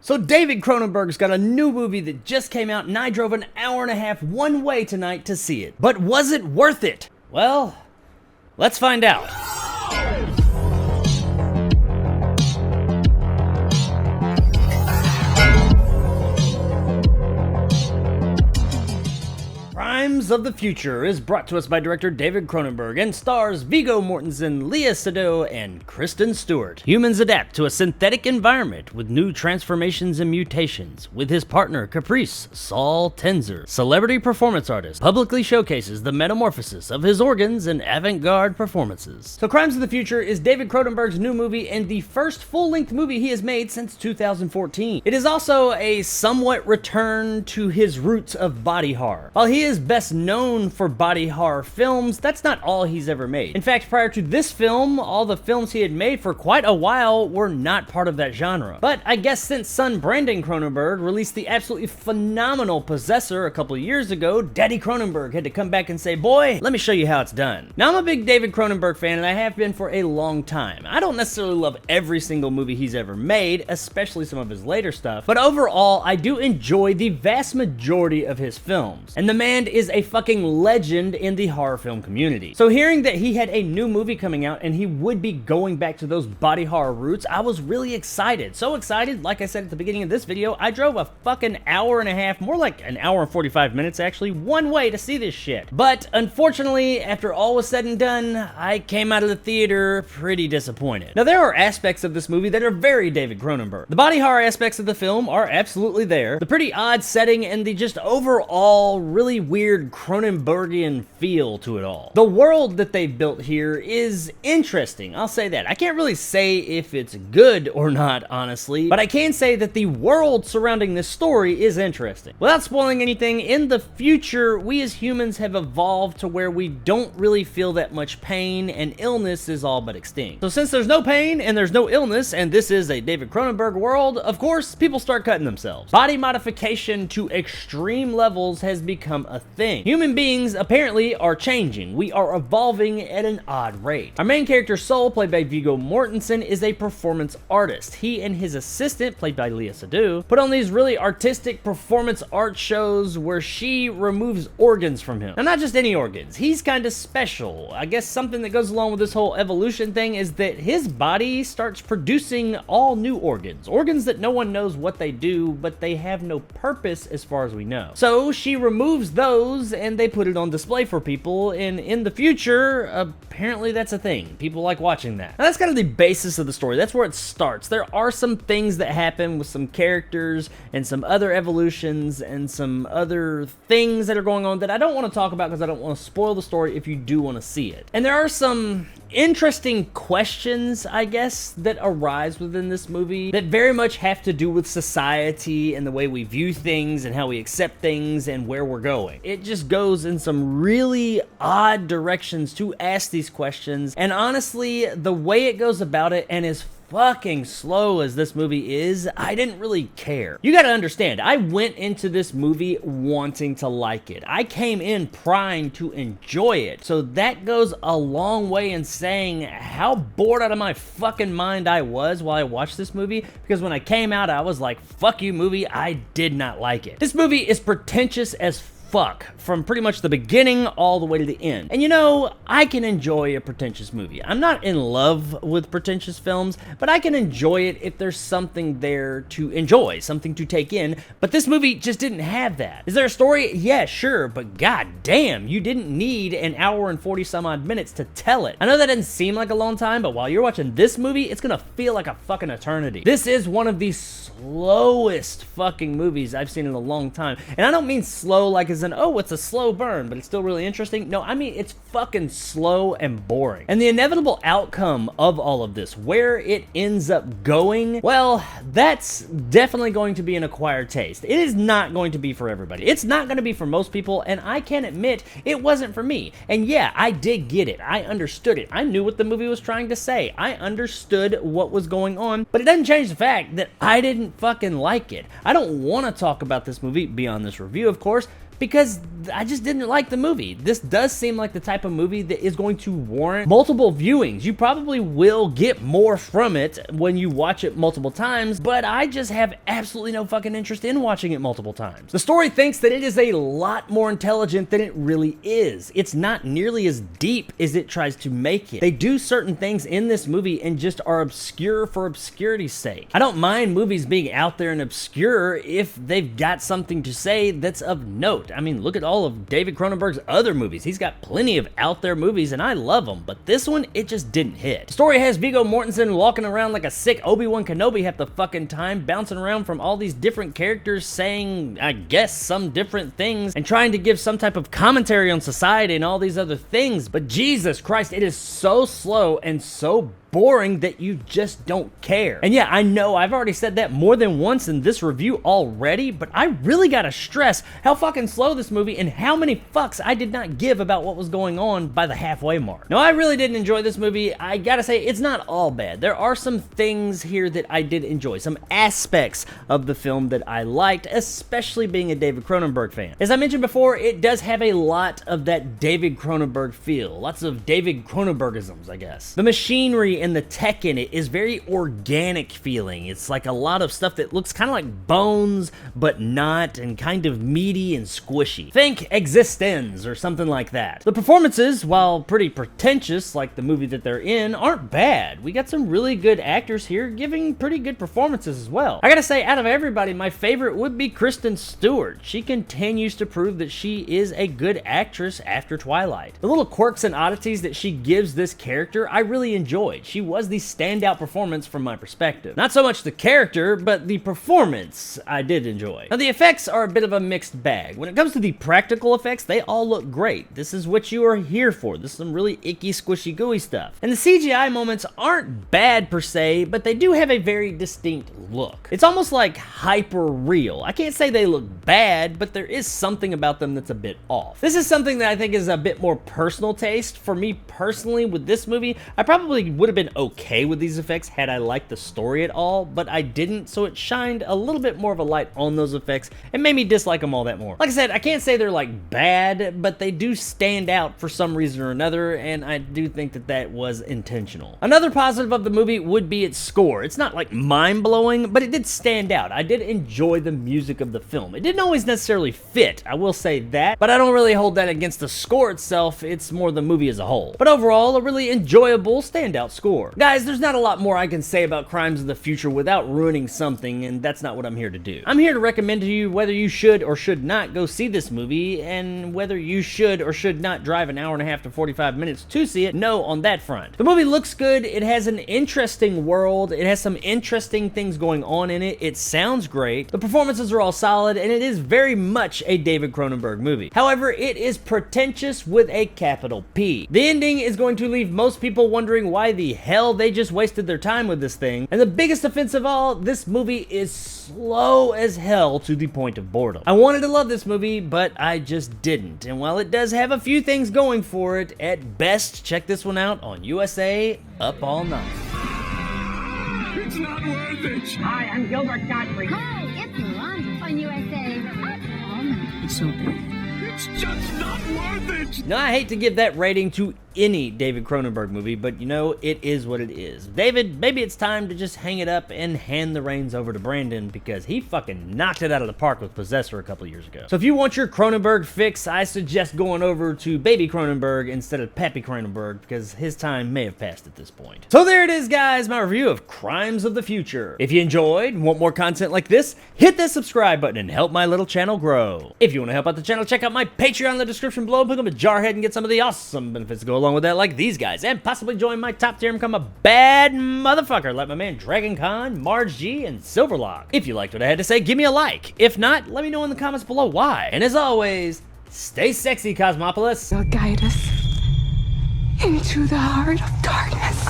So David Cronenberg's got a new movie that just came out, and I drove an hour and a half one way tonight to see it. But was it worth it? Well, let's find out. Crimes of the Future is brought to us by director David Cronenberg and stars Viggo Mortensen, Lea Seydoux, and Kristen Stewart. Humans adapt to a synthetic environment with new transformations and mutations, with his partner Caprice, Saul Tenzer. Celebrity performance artist publicly showcases the metamorphosis of his organs in avant-garde performances. So Crimes of the Future is David Cronenberg's new movie and the first full-length movie he has made since 2014. It is also a somewhat return to his roots of body horror. While he is best known for body horror films, that's not all he's ever made. In fact, prior to this film, all the films he had made for quite a while were not part of that genre. But I guess since son Brandon Cronenberg released the absolutely phenomenal Possessor a couple of years ago, Daddy Cronenberg had to come back and say, boy, let me show you how it's done. Now, I'm a big David Cronenberg fan, and I have been for a long time. I don't necessarily love every single movie he's ever made, especially some of his later stuff, but overall, I do enjoy the vast majority of his films. And the man is a fucking legend in the horror film community. So hearing that he had a new movie coming out and he would be going back to those body horror roots, I was really excited. So excited, like I said at the beginning of this video, I drove a fucking hour and a half, more like an hour and 45 minutes actually, one way to see this shit. But unfortunately, after all was said and done, I came out of the theater pretty disappointed. Now, there are aspects of this movie that are very David Cronenberg. The body horror aspects of the film are absolutely there. The pretty odd setting and the just overall really weird Cronenbergian feel to it all. The world that they built here is interesting, I'll say that. I can't really say if it's good or not, honestly, but I can say that the world surrounding this story is interesting. Without spoiling anything, in the future, we as humans have evolved to where we don't really feel that much pain, and illness is all but extinct. So since there's no pain and there's no illness, and this is a David Cronenberg world, of course, people start cutting themselves. Body modification to extreme levels has become a thing. Human beings apparently are changing. We are evolving at an odd rate. Our main character, Soul, played by Viggo Mortensen, is a performance artist. He and his assistant, played by Lea Seydoux, put on these really artistic performance art shows where she removes organs from him. Now, not just any organs. He's kind of special. I guess something that goes along with this whole evolution thing is that his body starts producing all new organs. Organs that no one knows what they do, but they have no purpose as far as we know. So she removes those and they put it on display for people, and in the future, apparently that's a thing. People like watching that. Now, that's kind of the basis of the story. That's where it starts. There are some things that happen with some characters and some other evolutions and some other things that are going on that I don't want to talk about because I don't want to spoil the story if you do want to see it. And there are some interesting questions, I guess, that arise within this movie that very much have to do with society and the way we view things and how we accept things and where we're going. It just goes in some really odd directions to ask these questions, and honestly, the way it goes about it and is fucking slow as this movie is, I didn't really care. You gotta understand, I went into this movie wanting to like it. I came in primed to enjoy it. So that goes a long way in saying how bored out of my fucking mind I was while I watched this movie, because when I came out, I was like, fuck you, movie, I did not like it. This movie is pretentious as fuck from pretty much the beginning all the way to the end. And you know, I can enjoy a pretentious movie. I'm not in love with pretentious films, but I can enjoy it if there's something there to enjoy, something to take in, but this movie just didn't have that. Is there a story? Yeah, sure, but god damn, you didn't need an hour and 40 some odd minutes to tell it. I know that doesn't seem like a long time, but while you're watching this movie, it's gonna feel like a fucking eternity. This is one of the slowest fucking movies I've seen in a long time. And I don't mean slow like as in, oh, it's a slow burn, but it's still really interesting. No, I mean, it's fucking slow and boring. And the inevitable outcome of all of this, where it ends up going, well, that's definitely going to be an acquired taste. It is not going to be for everybody. It's not going to be for most people, and I can admit it wasn't for me. And yeah, I did get it. I understood it. I knew what the movie was trying to say. I understood what was going on, but it doesn't change the fact that I didn't fucking like it. I don't want to talk about this movie beyond this review, of course, because I just didn't like the movie. This does seem like the type of movie that is going to warrant multiple viewings. You probably will get more from it when you watch it multiple times, but I just have absolutely no fucking interest in watching it multiple times. The story thinks that it is a lot more intelligent than it really is. It's not nearly as deep as it tries to make it. They do certain things in this movie and just are obscure for obscurity's sake. I don't mind movies being out there and obscure if they've got something to say that's of note. I mean, look at all of David Cronenberg's other movies. He's got plenty of out there movies and I love them, but this one, it just didn't hit. The story has Viggo Mortensen walking around like a sick Obi-Wan Kenobi half the fucking time, bouncing around from all these different characters saying, I guess, some different things and trying to give some type of commentary on society and all these other things, but Jesus Christ, it is so slow and so boring that you just don't care. And yeah, I know I've already said that more than once in this review already, but I really gotta stress how fucking slow this movie and how many fucks I did not give about what was going on by the halfway mark. No, I really didn't enjoy this movie. I gotta say, it's not all bad. There are some things here that I did enjoy, some aspects of the film that I liked, especially being a David Cronenberg fan. As I mentioned before, it does have a lot of that David Cronenberg feel, lots of David Cronenbergisms, I guess. The machinery and the tech in it is very organic feeling. It's like a lot of stuff that looks kind of like bones, but not, and kind of meaty and squishy. Think Existenz or something like that. The performances, while pretty pretentious like the movie that they're in, aren't bad. We got some really good actors here giving pretty good performances as well. I gotta say, out of everybody, my favorite would be Kristen Stewart. She continues to prove that she is a good actress after Twilight. The little quirks and oddities that she gives this character, I really enjoyed. She was the standout performance from my perspective. Not so much the character, but the performance I did enjoy. Now, the effects are a bit of a mixed bag. When it comes to the practical effects, they all look great. This is what you are here for. This is some really icky, squishy, gooey stuff. And the CGI moments aren't bad per se, but they do have a very distinct look. It's almost like hyper real. I can't say they look bad, but there is something about them that's a bit off. This is something that I think is a bit more personal taste. For me personally, with this movie, I probably would have been okay with these effects had I liked the story at all, but I didn't, so it shined a little bit more of a light on those effects and made me dislike them all that more. Like I said, I can't say they're like bad, but they do stand out for some reason or another, and I do think that that was intentional. Another positive of the movie would be its score. It's not like mind-blowing, but it did stand out. I did enjoy the music of the film. It didn't always necessarily fit, I will say that, but I don't really hold that against the score itself. It's more the movie as a whole. But overall, a really enjoyable standout score. Guys, there's not a lot more I can say about Crimes of the Future without ruining something, and that's not what I'm here to do. I'm here to recommend to you whether you should or should not go see this movie, and whether you should or should not drive an hour and a half to 45 minutes to see it. No, on that front. The movie looks good. It has an interesting world. It has some interesting things going on in it. It sounds great. The performances are all solid, and it is very much a David Cronenberg movie. However, it is pretentious with a capital P. The ending is going to leave most people wondering why the hell they just wasted their time with this thing. And the biggest offense of all, this movie is slow as hell to the point of boredom. I wanted to love this movie, but I just didn't. And while it does have a few things going for it, at best, check this one out on USA Up All Night. It's not worth it. Hi, I'm Gilbert Gottfried. Hi, it's Ron on USA. Up all night. It's so big. It's just not worth it. Now, I hate to give that rating to any David Cronenberg movie, but you know, it is what it is. David, maybe it's time to just hang it up and hand the reins over to Brandon, because he fucking knocked it out of the park with Possessor a couple years ago. So if you want your Cronenberg fix, I suggest going over to Baby Cronenberg instead of Pappy Cronenberg, because his time may have passed at this point. So there it is, guys, my review of Crimes of the Future. If you enjoyed and want more content like this, hit that subscribe button and help my little channel grow. If you want to help out the channel, check out my Patreon in the description below. Become a jarhead and get some of the awesome benefits to go along with that, like these guys, and possibly join my top tier and become a bad motherfucker like my man Dragon Khan, Marge G, and Silverlock. If you liked what I had to say, give me a like. If not, let me know in the comments below why. And as always, stay sexy, Cosmopolis. Will guide us into the heart of darkness.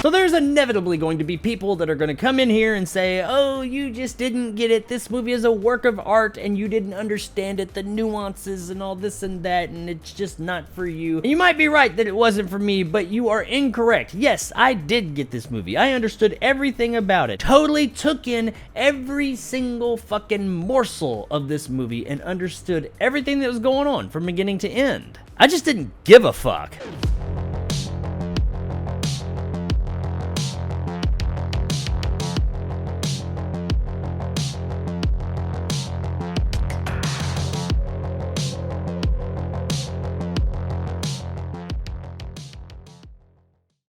So there's inevitably going to be people that are going to come in here and say, oh, you just didn't get it. This movie is a work of art and you didn't understand it, the nuances and all this and that, and it's just not for you. And you might be right that it wasn't for me, but you are incorrect. Yes, I did get this movie. I understood everything about it. Totally took in every single fucking morsel of this movie and understood everything that was going on from beginning to end. I just didn't give a fuck.